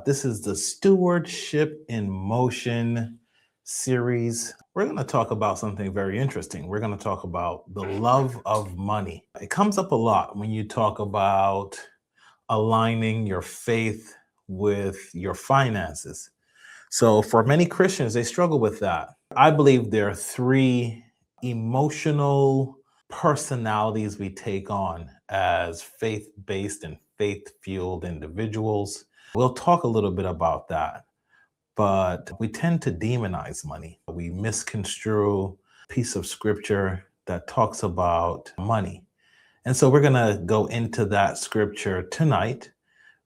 This is the Stewardship in Motion series. We're going to talk about something very interesting. We're going to talk about the love of money. It comes up a lot when you talk about aligning your faith with your finances. So, for many Christians, they struggle with that. I believe there are three emotional personalities we take on as faith based and faith fueled individuals. We'll talk a little bit about that, but we tend to demonize money. We misconstrue a piece of scripture that talks about money. And so we're going to go into that scripture tonight.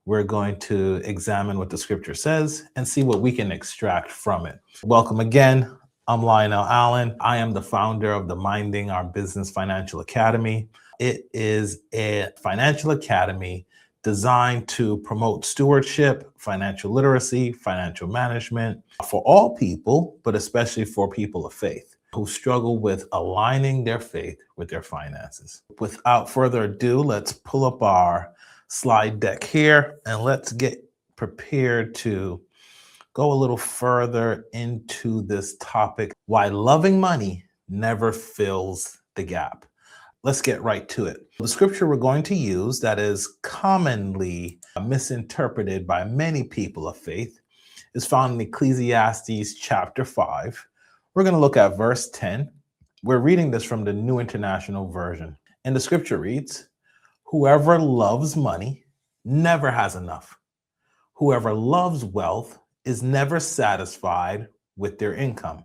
We're going to examine what the scripture says and see what we can extract from it. Welcome again. I'm Lionel Allen. I am the founder of the Minding Our Business Financial Academy. It is a financial academy designed to promote stewardship, financial literacy, financial management for all people, but especially for people of faith who struggle with aligning their faith with their finances. Without further ado, let's pull up our slide deck here and let's get prepared to go a little further into this topic, why loving money never fills the gap. Let's get right to it. The scripture we're going to use that is commonly misinterpreted by many people of faith is found in Ecclesiastes chapter 5. We're going to look at verse 10. We're reading this from the New International Version. And the scripture reads, "Whoever loves money never has enough. Whoever loves wealth is never satisfied with their income.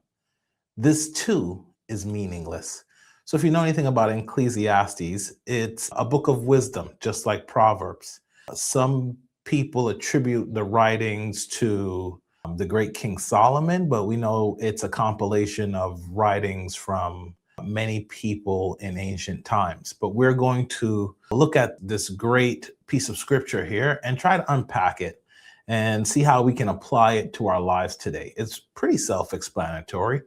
This too is meaningless." So if you know anything about Ecclesiastes, it's a book of wisdom, just like Proverbs. Some people attribute the writings to the great King Solomon, but we know it's a compilation of writings from many people in ancient times. But we're going to look at this great piece of scripture here and try to unpack it and see how we can apply it to our lives today. It's pretty self-explanatory,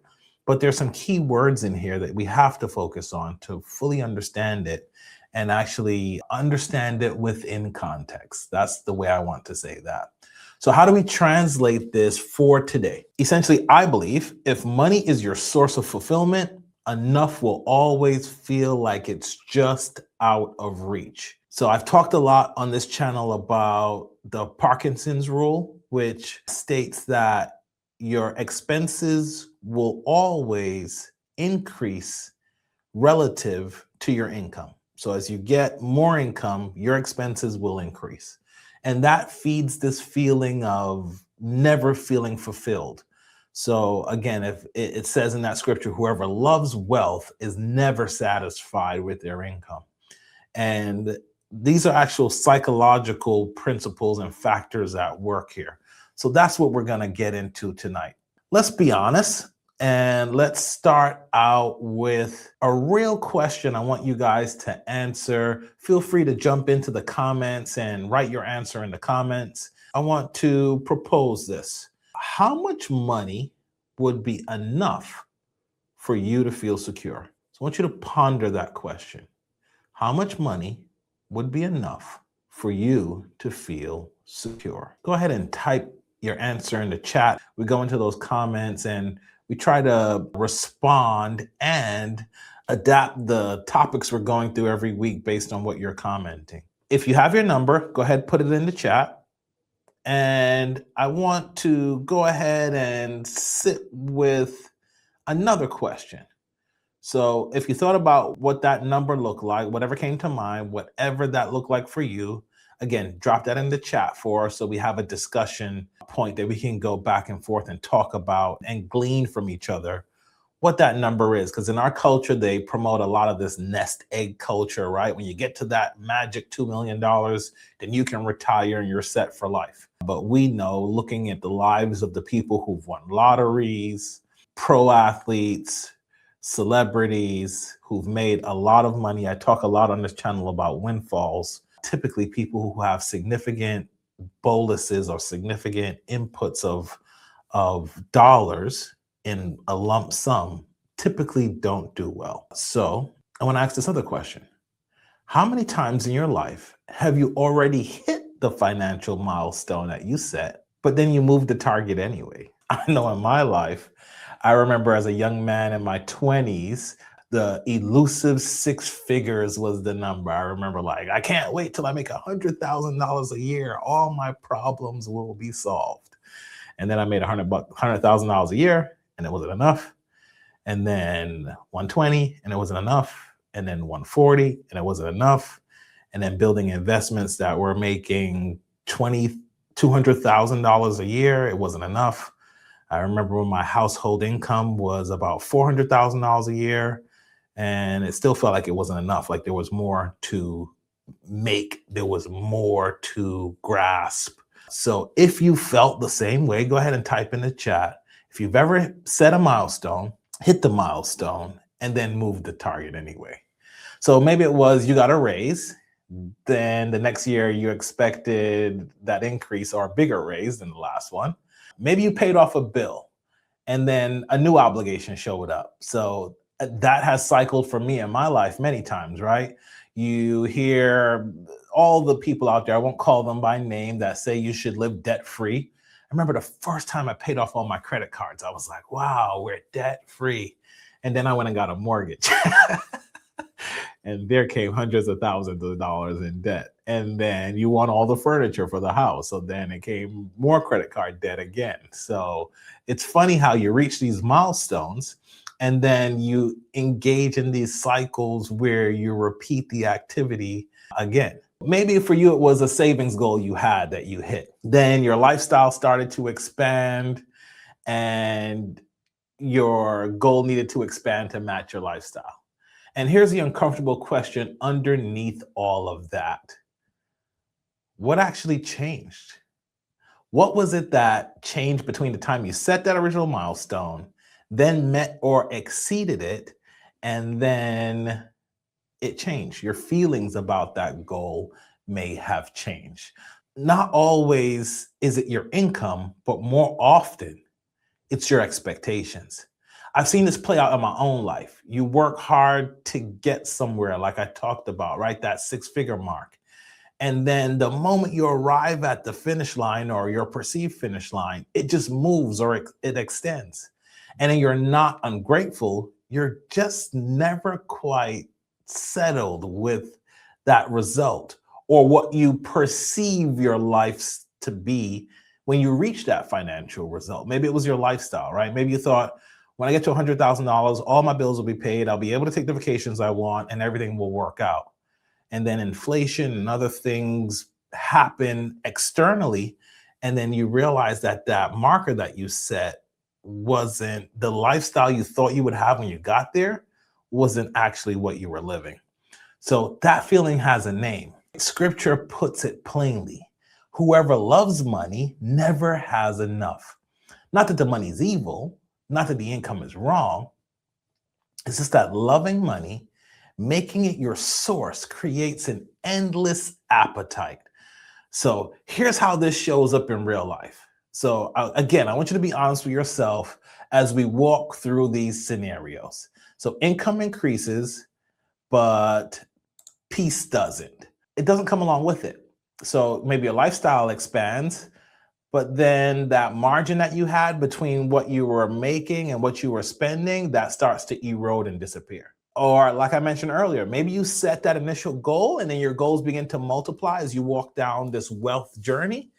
but there's some key words in here that we have to focus on to fully understand it and actually understand it within context. That's the way I want to say that. So how do we translate this for today? Essentially, I believe if money is your source of fulfillment, enough will always feel like it's just out of reach. So I've talked a lot on this channel about the Parkinson's rule, which states that your expenses will always increase relative to your income. So as you get more income, your expenses will increase. And that feeds this feeling of never feeling fulfilled. So again, if it says in that scripture, whoever loves wealth is never satisfied with their income. And these are actual psychological principles and factors at work here. So that's what we're going to get into tonight. Let's be honest and let's start out with a real question I want you guys to answer. Feel free to jump into the comments and write your answer in the comments. I want to propose this. How much money would be enough for you to feel secure? So I want you to ponder that question. How much money would be enough for you to feel secure? Go ahead and type your answer in the chat. We go into those comments and we try to respond and adapt the topics we're going through every week based on what you're commenting. If you have your number, go ahead, put it in the chat. And I want to go ahead and sit with another question. So if you thought about what that number looked like, whatever came to mind, whatever that looked like for you, again, drop that in the chat for us so we have a discussion point that we can go back and forth and talk about and glean from each other what that number is. Because in our culture, they promote a lot of this nest egg culture, right? When you get to that magic $2 million, then you can retire and you're set for life. But we know, looking at the lives of the people who've won lotteries, pro athletes, celebrities who've made a lot of money. I talk a lot on this channel about windfalls. Typically people who have significant boluses or significant inputs of dollars in a lump sum typically don't do well. So I want to ask this other question. How many times in your life have you already hit the financial milestone that you set but then you move the target anyway. I know in my life, I remember as a young man in my 20s, the elusive six figures was the number. I remember like, I can't wait till I make $100,000 a year. All my problems will be solved. And then I made $100,000 a year, and it wasn't enough. And then 120, and it wasn't enough. And then 140, and it wasn't enough. And then building investments that were making 20, $200,000 a year, it wasn't enough. I remember when my household income was about $400,000 a year, and it still felt like it wasn't enough. Like there was more to make, there was more to grasp. So if you felt the same way, go ahead and type in the chat. If you've ever set a milestone, hit the milestone, and then move the target anyway. So maybe it was you got a raise, then the next year you expected that increase or a bigger raise than the last one. Maybe you paid off a bill and then a new obligation showed up. So that has cycled for me in my life many times, right? You hear all the people out there, I won't call them by name, that say you should live debt free. I remember the first time I paid off all my credit cards, I was like, wow, we're debt free. And then I went and got a mortgage. And there came hundreds of thousands of dollars in debt. And then you want all the furniture for the house. So then it came more credit card debt again. So it's funny how you reach these milestones and then you engage in these cycles where you repeat the activity again. Maybe for you, it was a savings goal you had that you hit. Then your lifestyle started to expand and your goal needed to expand to match your lifestyle. And here's the uncomfortable question underneath all of that. What actually changed? What was it that changed between the time you set that original milestone, then met or exceeded it, and then it changed? Your feelings about that goal may have changed. Not always is it your income, but more often it's your expectations. I've seen this play out in my own life. You work hard to get somewhere, like I talked about, right? That six-figure mark. And then the moment you arrive at the finish line or your perceived finish line, it just moves or it extends. And then you're not ungrateful. You're just never quite settled with that result or what you perceive your life to be when you reach that financial result. Maybe it was your lifestyle, right? Maybe you thought, when I get to $100,000, all my bills will be paid. I'll be able to take the vacations I want and everything will work out. And then inflation and other things happen externally. And then you realize that that marker that you set wasn't the lifestyle you thought you would have when you got there, wasn't actually what you were living. So that feeling has a name. Scripture puts it plainly. Whoever loves money never has enough. Not that the money's evil, not that the income is wrong. It's just that loving money, making it your source, creates an endless appetite. So here's how this shows up in real life. So again, I want you to be honest with yourself as we walk through these scenarios. So income increases, but peace doesn't. It doesn't come along with it. So maybe your lifestyle expands, but then that margin that you had between what you were making and what you were spending, that starts to erode and disappear. Or like I mentioned earlier, maybe you set that initial goal and then your goals begin to multiply as you walk down this wealth journey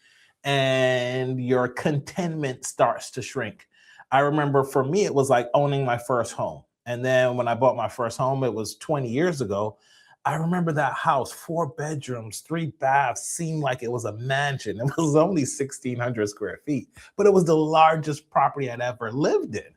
and your contentment starts to shrink. I remember for me, it was like owning my first home. And then when I bought my first home, it was 20 years ago. I remember that house, 4 bedrooms, 3 baths, seemed like it was a mansion. It was only 1,600 square feet, but it was the largest property I'd ever lived in.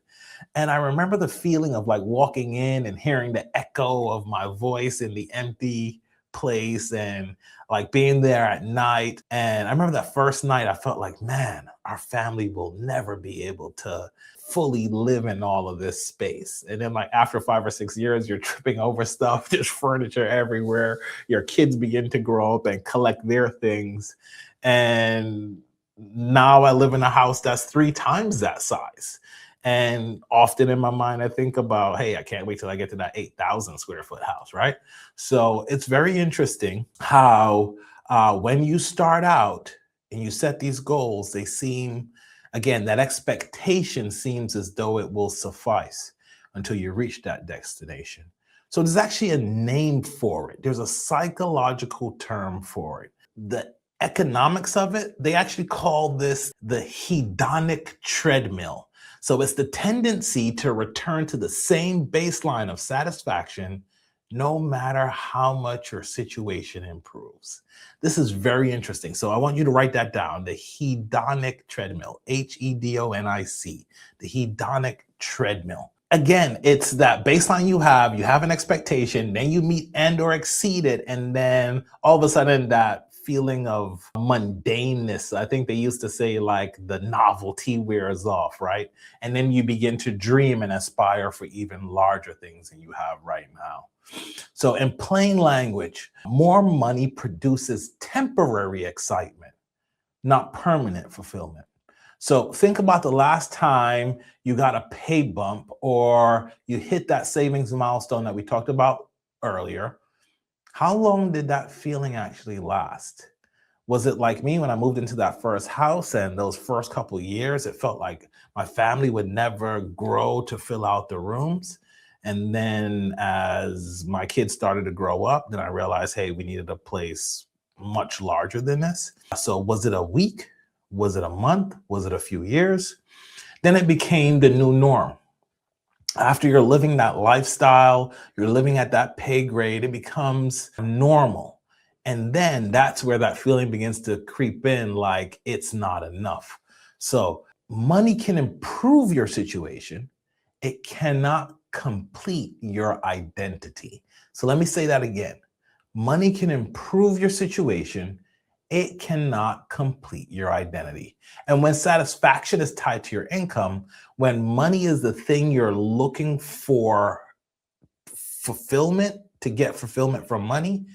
And I remember the feeling of like walking in and hearing the echo of my voice in the empty place and like being there at night. And I remember that first night, I felt like, man, our family will never be able to fully live in all of this space. And then like after 5 or 6 years, you're tripping over stuff, there's furniture everywhere. Your kids begin to grow up and collect their things. And now I live in a house that's 3 times that size. And often in my mind, I think about, hey, I can't wait till I get to that 8,000 square foot house, right? So it's very interesting how when you start out, and you set these goals, they seem, again, that expectation seems as though it will suffice until you reach that destination. So there's actually a name for it. There's a psychological term for it. The economics of it, they actually call this the hedonic treadmill. So it's the tendency to return to the same baseline of satisfaction no matter how much your situation improves. This is very interesting. So I want you to write that down, the hedonic treadmill, Hedonic, the hedonic treadmill. Again, it's that baseline you have an expectation, then you meet and or exceed it, and then all of a sudden that feeling of mundaneness, I think they used to say like the novelty wears off, right? And then you begin to dream and aspire for even larger things than you have right now. So in plain language, more money produces temporary excitement, not permanent fulfillment. So think about the last time you got a pay bump or you hit that savings milestone that we talked about earlier. How long did that feeling actually last? Was it like me when I moved into that first house and those first couple of years, it felt like my family would never grow to fill out the rooms. And then as my kids started to grow up, then I realized, hey, we needed a place much larger than this. So was it a week? Was it a month? Was it a few years? Then it became the new norm. After you're living that lifestyle, you're living at that pay grade, it becomes normal. And then that's where that feeling begins to creep in like it's not enough. So money can improve your situation. It cannot complete your identity. So let me say that again. Money can improve your situation. It cannot complete your identity. And when satisfaction is tied to your income, when money is the thing you're looking for fulfillment, to get fulfillment from money,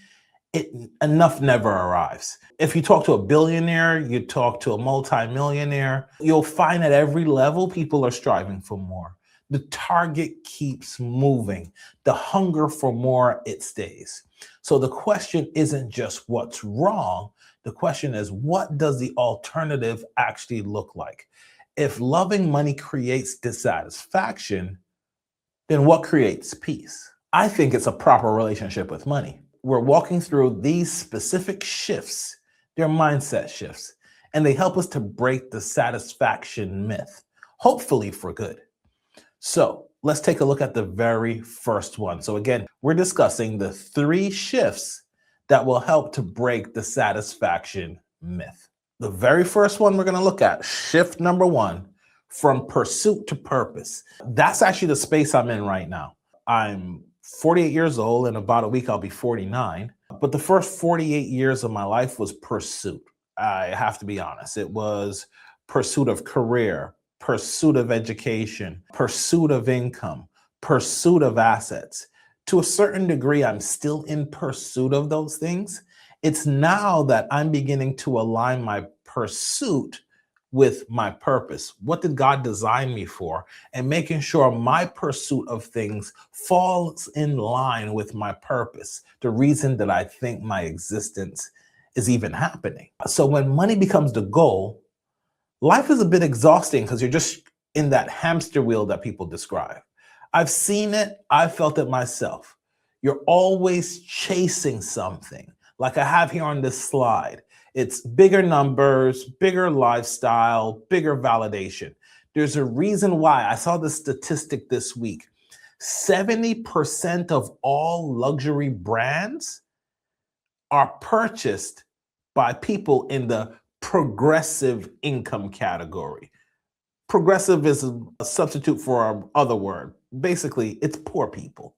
enough never arrives. If you talk to a billionaire, you talk to a multimillionaire, you'll find at every level people are striving for more. The target keeps moving. The hunger for more, it stays. So the question isn't just what's wrong. The question is, what does the alternative actually look like? If loving money creates dissatisfaction, then what creates peace? I think it's a proper relationship with money. We're walking through these specific shifts. They're mindset shifts, and they help us to break the satisfaction myth, hopefully for good. So let's take a look at the very first one. So again, we're discussing the 3 shifts that will help to break the satisfaction myth. The very first one we're going to look at, shift number 1, from pursuit to purpose. That's actually the space I'm in right now. I'm 48 years old. In about a week, I'll be 49. But the first 48 years of my life was pursuit. I have to be honest. It was pursuit of career, pursuit of education, pursuit of income, pursuit of assets. To a certain degree, I'm still in pursuit of those things. It's now that I'm beginning to align my pursuit with my purpose. What did God design me for? And making sure my pursuit of things falls in line with my purpose, the reason that I think my existence is even happening. So when money becomes the goal, life is a bit exhausting because you're just in that hamster wheel that people describe. I've seen it. I felt it myself. You're always chasing something, like I have here on this slide. It's bigger numbers, bigger lifestyle, bigger validation. There's a reason why. I saw this statistic this week. 70% of all luxury brands are purchased by people in the progressive income category. Progressive is a substitute for our other word. Basically, it's poor people.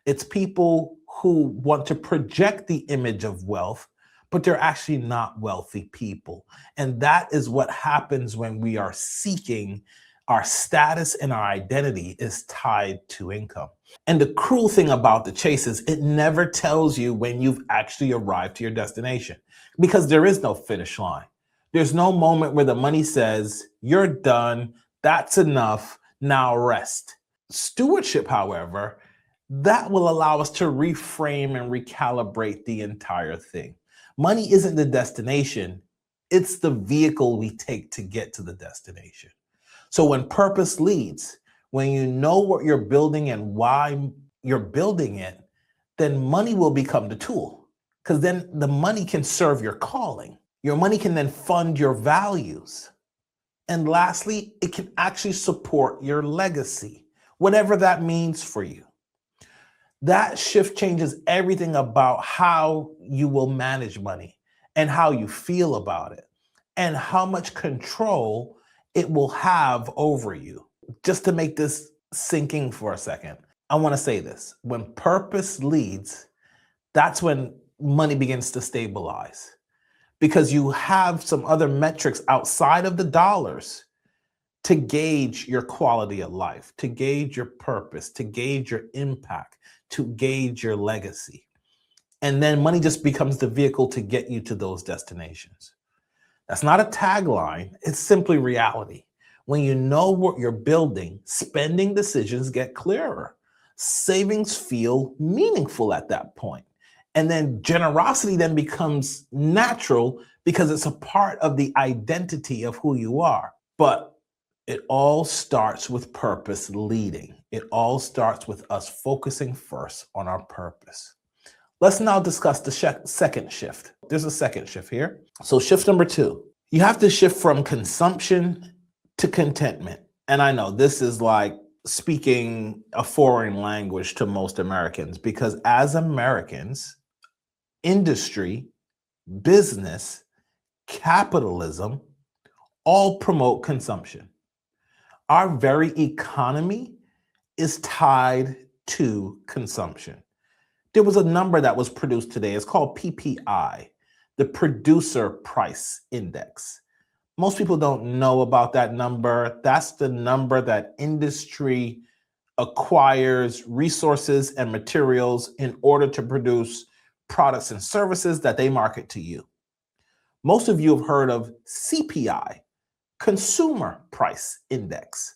It's people who want to project the image of wealth, but they're actually not wealthy people. And that is what happens when we are seeking our status and our identity is tied to income. And the cruel thing about the chase is it never tells you when you've actually arrived to your destination, because there is no finish line. There's no moment where the money says, you're done, that's enough, now rest. Stewardship, however, that will allow us to reframe and recalibrate the entire thing. Money isn't the destination, It's the vehicle we take to get to the destination. So when purpose leads, when you know what you're building and why you're building it, then money will become the tool. Because then the money can serve your calling. Your money can then fund your values. And lastly, it can actually support your legacy, whatever that means for you. That shift changes everything about how you will manage money and how you feel about it and how much control it will have over you. Just to make this sinking for a second, I want to say this. When purpose leads, that's when money begins to stabilize because you have some other metrics outside of the dollars to gauge your quality of life, to gauge your purpose, to gauge your impact, to gauge your legacy. And then money just becomes the vehicle to get you to those destinations. That's not a tagline, it's simply reality. When you know what you're building, spending decisions get clearer. Savings feel meaningful at that point. And then generosity then becomes natural because it's a part of the identity of who you are. But it all starts with purpose leading. It all starts with us focusing first on our purpose. Let's now discuss the second shift. There's a second shift here. So shift number 2, you have to shift from consumption to contentment. And I know this is like speaking a foreign language to most Americans because as Americans, industry, business, capitalism all promote consumption. Our very economy is tied to consumption. There was a number that was produced today. It's called PPI, the Producer Price Index. Most people don't know about that number. That's the number that industry acquires resources and materials in order to produce products and services that they market to you. Most of you have heard of CPI, Consumer Price Index.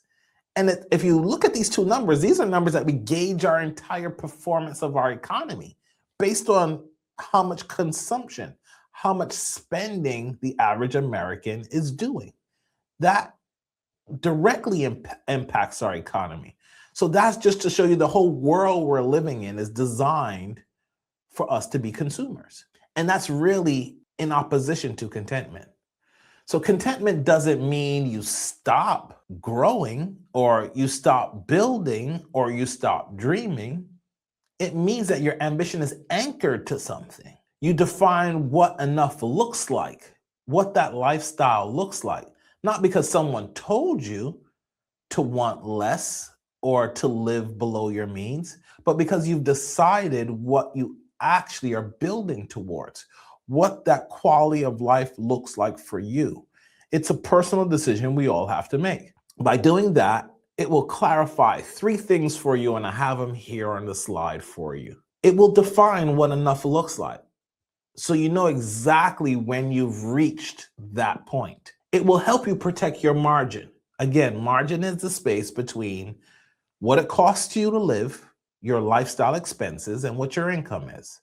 And if you look at these two numbers, these are numbers that we gauge our entire performance of our economy based on how much consumption, how much spending the average American is doing. That directly impacts our economy. So that's just to show you the whole world we're living in is designed for us to be consumers. And that's really in opposition to contentment. So contentment doesn't mean you stop growing or you stop building or you stop dreaming. It means that your ambition is anchored to something. You define what enough looks like, what that lifestyle looks like, not because someone told you to want less or to live below your means, but because you've decided what you actually are building towards, what that quality of life looks like for you. It's a personal decision we all have to make. By doing that, it will clarify 3 things for you, and I have them here on the slide for you. It will define what enough looks like, so you know exactly when you've reached that point. It will help you protect your margin. Again, margin is the space between what it costs you to live, your lifestyle expenses, and what your income is.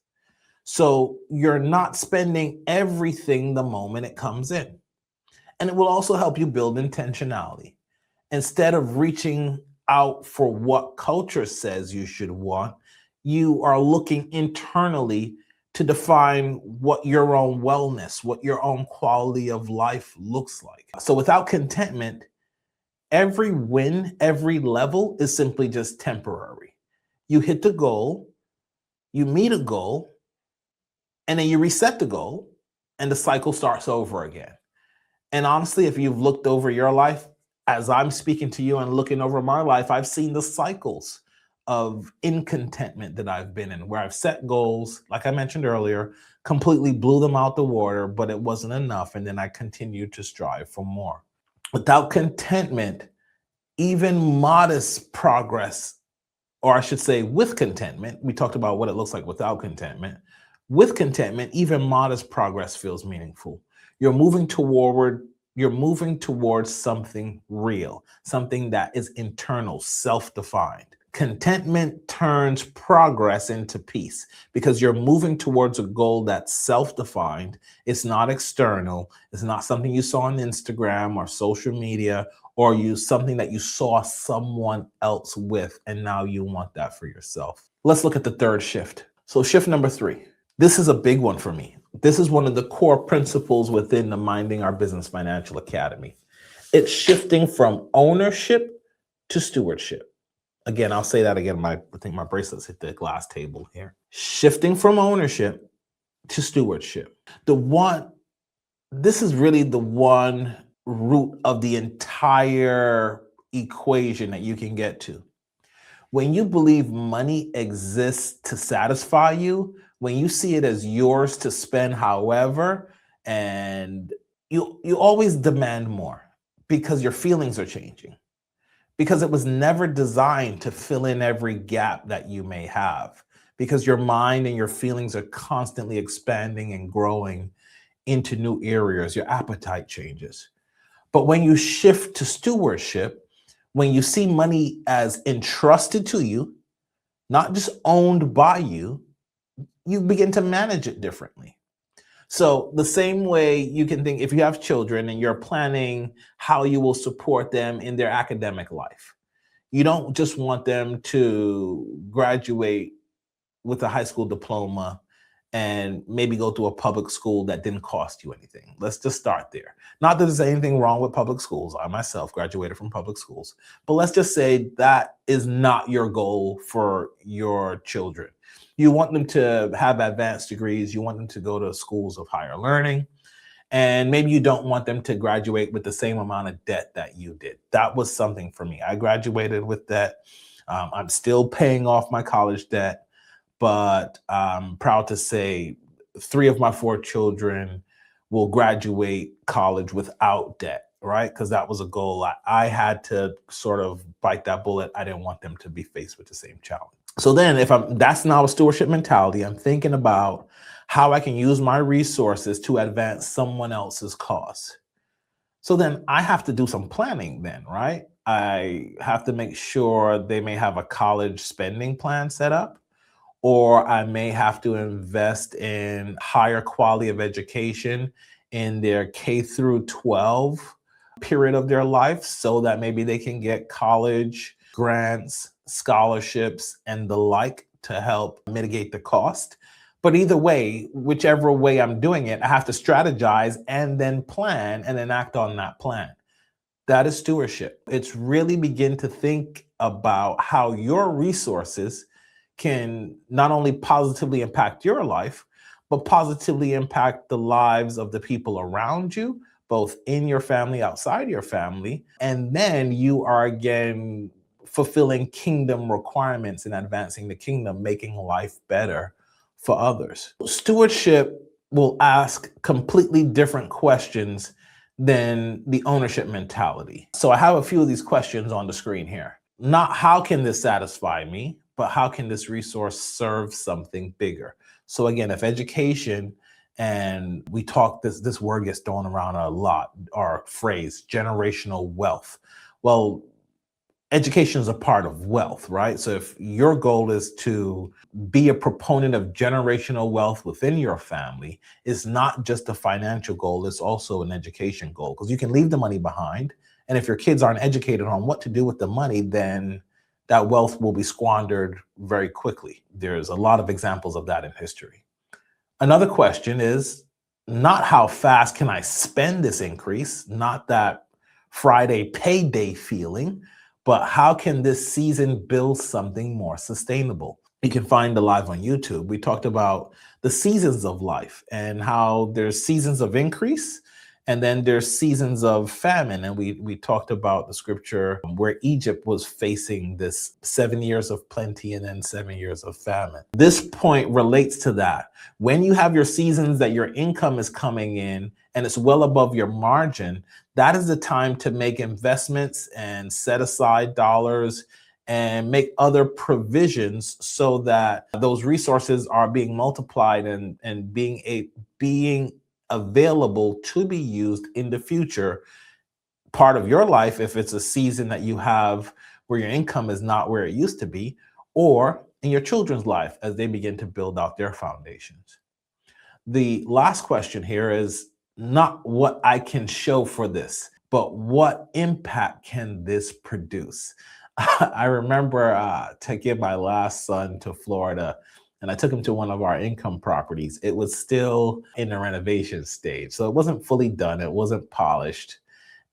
So you're not spending everything the moment it comes in. And it will also help you build intentionality. Instead of reaching out for what culture says you should want, you are looking internally to define what your own wellness, what your own quality of life looks like. So without contentment, every win, every level is simply just temporary. You hit the goal, you meet a goal, and then you reset the goal, and the cycle starts over again. And honestly, if you've looked over your life, as I'm speaking to you and looking over my life, I've seen the cycles of incontentment that I've been in, where I've set goals, like I mentioned earlier, completely blew them out the water, but it wasn't enough. And then I continued to strive for more. Without contentment, even modest progress, or I should say with contentment, we talked about what it looks like without contentment. With contentment, even modest progress feels meaningful. You're moving towards something real, something that is internal, self-defined. Contentment turns progress into peace because you're moving towards a goal that's self-defined. It's not external. It's not something you saw on Instagram or social media, or something that you saw someone else with, and now you want that for yourself. Let's look at the third shift. So shift number 3. This is a big one for me. This is one of the core principles within the Minding Our Business Financial Academy. It's shifting from ownership to stewardship. Again, I'll say that again. I think my bracelets hit the glass table here. Shifting from ownership to stewardship. This is really the one root of the entire equation that you can get to. When you believe money exists to satisfy you, when you see it as yours to spend however, and you always demand more because your feelings are changing. Because it was never designed to fill in every gap that you may have, because your mind and your feelings are constantly expanding and growing into new areas. Your appetite changes. But when you shift to stewardship, when you see money as entrusted to you, not just owned by you, you begin to manage it differently. So the same way you can think, if you have children and you're planning how you will support them in their academic life, you don't just want them to graduate with a high school diploma and maybe go to a public school that didn't cost you anything. Let's just start there. Not that there's anything wrong with public schools. I myself graduated from public schools, but let's just say that is not your goal for your children. You want them to have advanced degrees. You want them to go to schools of higher learning. And maybe you don't want them to graduate with the same amount of debt that you did. That was something for me. I graduated with debt. I'm still paying off my college debt, but I'm proud to say 3 of my 4 children will graduate college without debt, right? Because that was a goal. I had to sort of bite that bullet. I didn't want them to be faced with the same challenge. So then that's now a stewardship mentality. I'm thinking about how I can use my resources to advance someone else's cause. So then I have to do some planning then, right? I have to make sure they may have a college spending plan set up, or I may have to invest in higher quality of education in their K through 12 period of their life so that maybe they can get college grants, scholarships, and the like to help mitigate the cost. But either way, whichever way I'm doing it, I have to strategize and then plan and then act on that plan. That is stewardship. It's really begin to think about how your resources can not only positively impact your life, but positively impact the lives of the people around you, both in your family, outside your family. And then you are again fulfilling kingdom requirements and advancing the kingdom, making life better for others. Stewardship will ask completely different questions than the ownership mentality. So I have a few of these questions on the screen here. Not how can this satisfy me, but how can this resource serve something bigger? So again, if education, and we talk, this word gets thrown around a lot, our phrase, generational wealth. Well, education is a part of wealth, right? So if your goal is to be a proponent of generational wealth within your family, it's not just a financial goal, it's also an education goal, because you can leave the money behind. And if your kids aren't educated on what to do with the money, then that wealth will be squandered very quickly. There's a lot of examples of that in history. Another question is not how fast can I spend this increase, not that Friday payday feeling, but how can this season build something more sustainable? You can find the live on YouTube. We talked about the seasons of life and how there's seasons of increase and then there's seasons of famine. And we talked about the scripture where Egypt was facing this 7 years of plenty and then 7 years of famine. This point relates to that. When you have your seasons that your income is coming in and it's well above your margin, that is the time to make investments and set aside dollars and make other provisions so that those resources are being multiplied and being available to be used in the future part of your life. If it's a season that you have where your income is not where it used to be, or in your children's life as they begin to build out their foundations. The last question here is not what I can show for this, but what impact can this produce? I remember taking my last son to Florida, and I took him to one of our income properties. It was still in the renovation stage, so it wasn't fully done, it wasn't polished.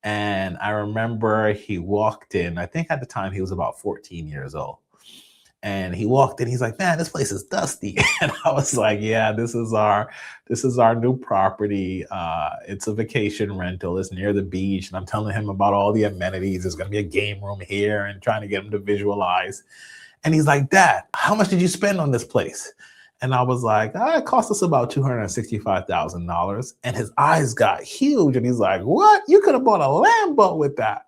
And I remember he walked in, I think at the time he was about 14 years old. And he walked in, he's like, "Man, this place is dusty." And I was like, "Yeah, this is our new property. It's a vacation rental. It's near the beach." And I'm telling him about all the amenities. There's gonna be a game room here and trying to get him to visualize. And he's like, "Dad, how much did you spend on this place?" And I was like, "It cost us about $265,000." And his eyes got huge. And he's like, "What? You could have bought a Lambo with that."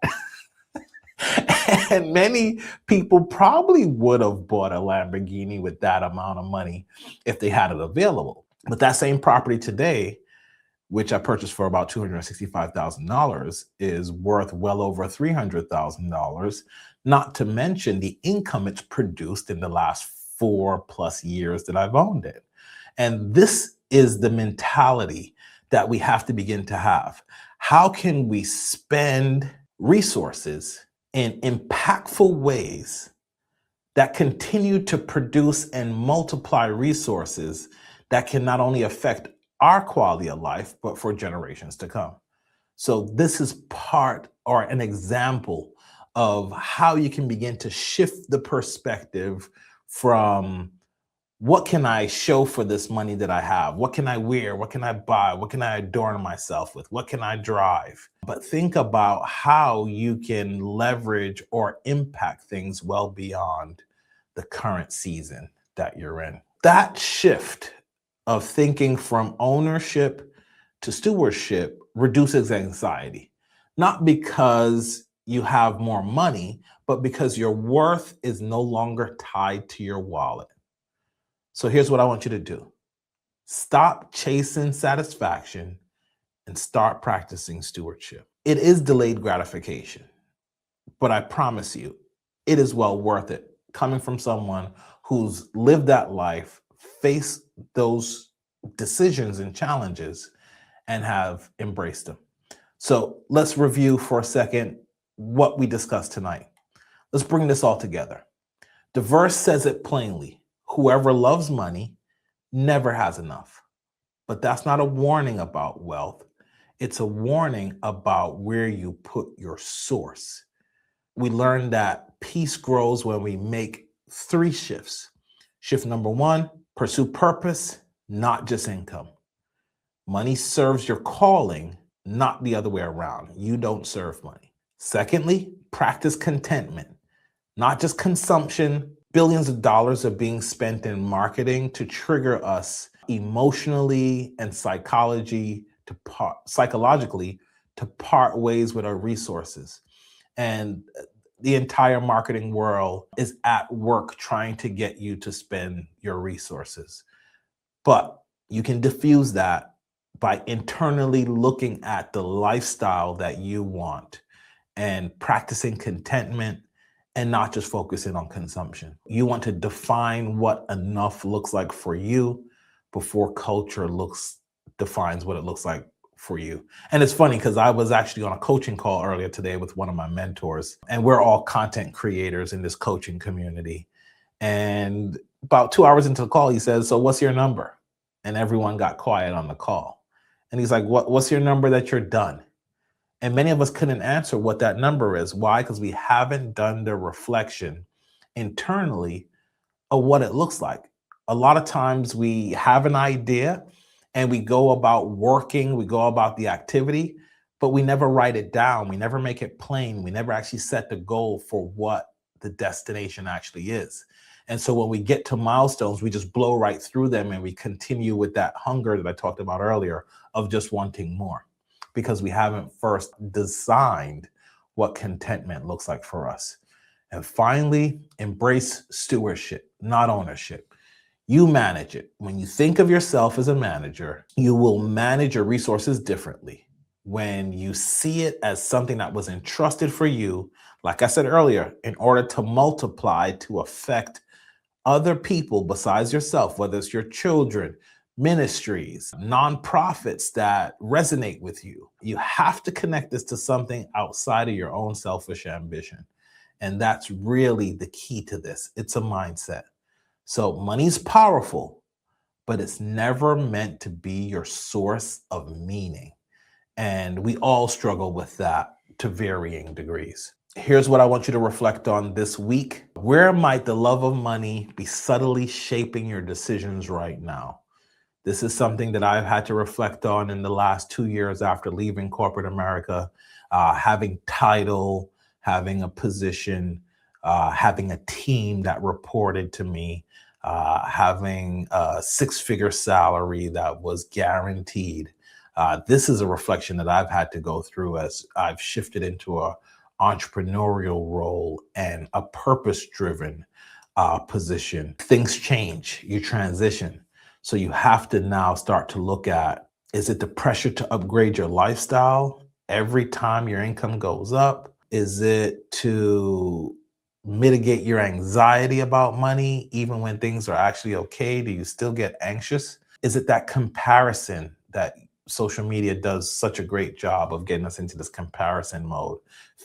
And many people probably would have bought a Lamborghini with that amount of money if they had it available. But that same property today, which I purchased for about $265,000, is worth well over $300,000, not to mention the income it's produced in the last 4+ years that I've owned it. And this is the mentality that we have to begin to have. How can we spend resources in impactful ways that continue to produce and multiply resources that can not only affect our quality of life, but for generations to come? So this is part or an example of how you can begin to shift the perspective from what can I show for this money that I have? What can I wear? What can I buy? What can I adorn myself with? What can I drive? But think about how you can leverage or impact things well beyond the current season that you're in. That shift of thinking from ownership to stewardship reduces anxiety, not because you have more money, but because your worth is no longer tied to your wallet. So here's what I want you to do. Stop chasing satisfaction and start practicing stewardship. It is delayed gratification, but I promise you, it is well worth it. Coming from someone who's lived that life, faced those decisions and challenges, and have embraced them. So let's review for a second what we discussed tonight. Let's bring this all together. The verse says it plainly. Whoever loves money never has enough. But that's not a warning about wealth. It's a warning about where you put your source. We learned that peace grows when we make 3 shifts. Shift number 1, pursue purpose, not just income. Money serves your calling, not the other way around. You don't serve money. Secondly, practice contentment, not just consumption. Billions of dollars are being spent in marketing to trigger us emotionally and psychologically to part ways with our resources. And the entire marketing world is at work trying to get you to spend your resources. But you can diffuse that by internally looking at the lifestyle that you want and practicing contentment and not just focusing on consumption. You want to define what enough looks like for you before culture defines what it looks like for you. And it's funny because I was actually on a coaching call earlier today with one of my mentors, and we're all content creators in this coaching community. And about 2 hours into the call, he says, "So what's your number?" And everyone got quiet on the call. And he's like, what's your number that you're done? And many of us couldn't answer what that number is. Why? Because we haven't done the reflection internally of what it looks like. A lot of times we have an idea and we go about working, we go about the activity, but we never write it down. We never make it plain. We never actually set the goal for what the destination actually is. And so when we get to milestones, we just blow right through them and we continue with that hunger that I talked about earlier of just wanting more, because we haven't first designed what contentment looks like for us. And finally, embrace stewardship, not ownership. You manage it. When you think of yourself as a manager, you will manage your resources differently. when you see it as something that was entrusted for you, like I said earlier, in order to multiply, to affect other people besides yourself, whether it's your children, ministries, nonprofits that resonate with you. You have to connect this to something outside of your own selfish ambition. And that's really the key to this. It's a mindset. So money's powerful, but it's never meant to be your source of meaning. And we all struggle with that to varying degrees. Here's what I want you to reflect on this week. Where might the love of money be subtly shaping your decisions right now? This is something that I've had to reflect on in the last 2 years after leaving corporate America, having title, having a position, having a team that reported to me, having a six-figure salary that was guaranteed. This is a reflection that I've had to go through as I've shifted into a entrepreneurial role and a purpose-driven position. Things change, you transition. So you have to now start to look at, is it the pressure to upgrade your lifestyle every time your income goes up? Is it to mitigate your anxiety about money even when things are actually okay? Do you still get anxious? Is it that comparison that social media does such a great job of getting us into this comparison mode,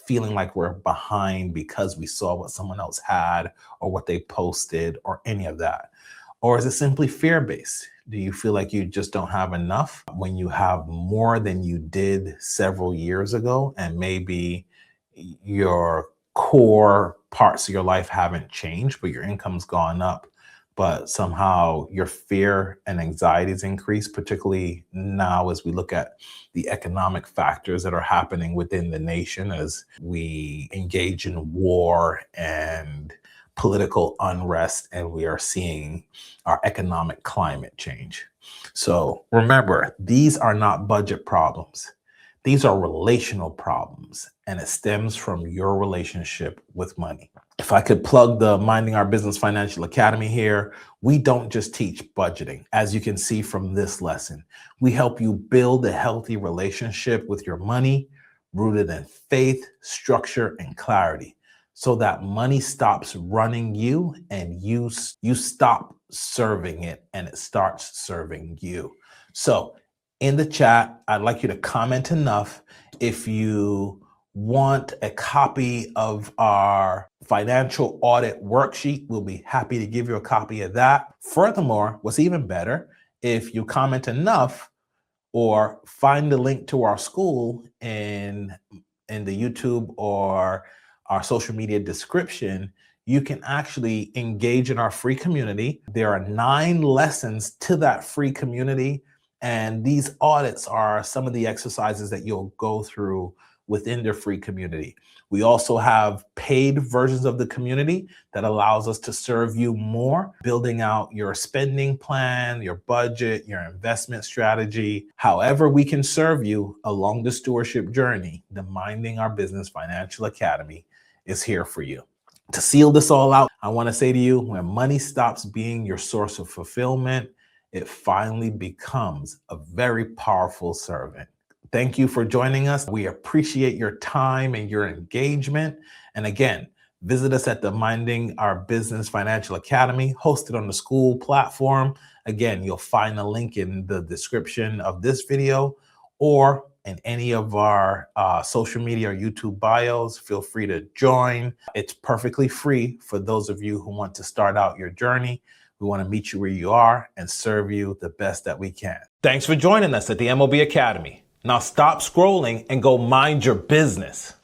feeling like we're behind because we saw what someone else had or what they posted or any of that? Or is it simply fear-based? Do you feel like you just don't have enough when you have more than you did several years ago, and maybe your core parts of your life haven't changed, but your income's gone up, but somehow your fear and anxieties increase, particularly now as we look at the economic factors that are happening within the nation as we engage in war and political unrest, and we are seeing our economic climate change. So remember, these are not budget problems. These are relational problems, and it stems from your relationship with money. If I could plug the Minding Our Business Financial Academy here, we don't just teach budgeting. As you can see from this lesson, we help you build a healthy relationship with your money, rooted in faith, structure, and clarity, so that money stops running you and you stop serving it and it starts serving you. So in the chat, I'd like you to comment enough if you want a copy of our financial audit worksheet. We'll be happy to give you a copy of that. Furthermore, what's even better, if you comment enough or find the link to our school in the YouTube or our social media description, you can actually engage in our free community. There are 9 lessons to that free community, and these audits are some of the exercises that you'll go through within the free community. We also have paid versions of the community that allows us to serve you more, building out your spending plan, your budget, your investment strategy. However we can serve you along the stewardship journey, the Minding Our Business Financial Academy is here for you. To seal this all out, I want to say to you, when money stops being your source of fulfillment, it finally becomes a very powerful servant. Thank you for joining us. We appreciate your time and your engagement. And again, visit us at the Minding Our Business Financial Academy, hosted on the school platform. Again, you'll find a link in the description of this video or in any of our social media or YouTube bios. Feel free to join. It's perfectly free for those of you who want to start out your journey. We want to meet you where you are and serve you the best that we can. Thanks for joining us at the MOB Academy. Now stop scrolling and go mind your business.